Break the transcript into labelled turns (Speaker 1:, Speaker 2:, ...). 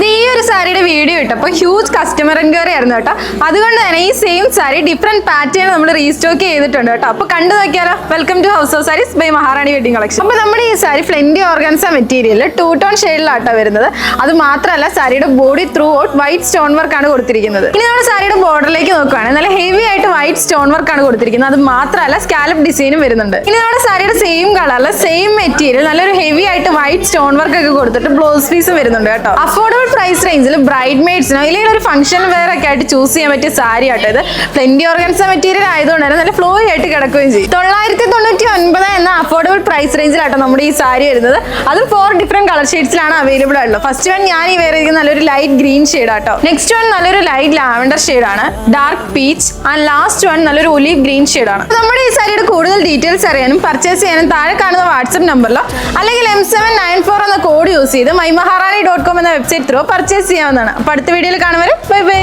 Speaker 1: ഈ ഒരു സാരിയുടെ വീഡിയോ ഇട്ടപ്പോൾ ഹ്യൂജ് കസ്റ്റമർ എൻക്വയറി ആയിരുന്നു കേട്ടോ. അതുകൊണ്ട് തന്നെ ഈ സെയിം സാരി ഡിഫറെന്റ് പാറ്റേൺ നമ്മൾ റീസ്റ്റോക്ക് ചെയ്തിട്ടുണ്ട് കേട്ടോ. അപ്പോൾ കണ്ടു നോക്കിയാലോ. Welcome to house of sarees by Maharani wedding collection. അപ്പോൾ നമ്മുടെ ഈ സാരി ഫ്ലെൻഡി ഓർഗൻസ മെറ്റീരിയൽ 2 ടോൺ ഷെയ്ഡിലാട്ടോ വരുന്നത്. അത് മാത്രമല്ല സാരിയുടെ body throughout white stone work ആണ് കൊടുത്തിരിക്കുന്നത്. ഇനി നമ്മൾ സാരിയുടെ ബോർഡറിലേക്ക് നോക്കുകയാണെങ്കിൽ നല്ല ഹെവി ആയിട്ട് വൈറ്റ് സ്റ്റോൺ വർക്ക് ആണ് കൊടുത്തിരിക്കുന്നത്. അത് മാത്രമല്ല സ്കാലപ്പ് ഡിസൈനും വരുന്നുണ്ട്. ഇനി നമ്മുടെ സാരിയുടെ സെയിം കളറിൽ സെയിം മെറ്റീരിയൽ നല്ലൊരു ഹെവി ആയിട്ട് വൈറ്റ് സ്റ്റോൺ വർക്ക് ഒക്കെ കൊടുത്തിട്ട് ബ്ലൗസ് പീസ് വരുന്നുണ്ട് കേട്ടോ. അഫോർഡബിൾ പ്രൈസ് റേഞ്ചിൽ ബ്രൈഡ് മെയ്ഡ്സിനോ ഇല്ലെങ്കിൽ ഒരു ഫംഗ്ഷൻ വെയർ ഒക്കെ ആയിട്ട് ചൂസ് ചെയ്യാൻ പറ്റിയ സാരി ആട്ടോ ഇത്. ഫ്ലെൻഡി ഓർഗൻസ മെറ്റീരിയൽ ആയതുകൊണ്ട് തന്നെ നല്ല ഫ്ലോ ആയിട്ട് കിടക്കുകയും ചെയ്യും. 999 എന്ന അഫോർഡബിൾ പ്രൈസ് റേഞ്ചിലാട്ടോ നമ്മുടെ ഈ സാരി വരുന്നത്. അതും 4 ഡിഫറെന്റ് കളർ ഷെയ്ഡ്സിലാണ് അവൈലബിൾ ആയിട്ടുള്ളത്. ഫസ്റ്റ് വൺ ഞാൻ ഈ വെയർ ചെയ്തിരിക്കുന്ന നല്ലൊരു ലൈറ്റ് ഗ്രീൻ ഷെയ്ഡ് ആട്ടോ. നെക്സ്റ്റ് വൺ നല്ലൊരു ലൈറ്റ് ലാവൻഡർ ഷെയ്ഡ് ആണ്. Dark peach and last one നല്ലൊരു ഒലീവ് ഗ്രീൻ ഷെയ്ഡ് ആണ്. നമ്മുടെ ഈ സാരിയുടെ കൂടുതൽ ഡീറ്റെയിൽസ് അറിയാനും പർച്ചേസ് ചെയ്യാനും താഴെ കാണുന്ന വാട്സ്ആപ്പ് നമ്പറിലോ അല്ലെങ്കിൽ M794 എന്ന കോഡ് യൂസ് ചെയ്ത് mymaharani.com എന്ന വെബ്സൈറ്റ് ത്രൂ പർച്ചേസ് ചെയ്യാവുന്നതാണ്. അപ്പോൾ അടുത്ത വീഡിയോയിൽ കാണുവരെ ബൈ ബൈ.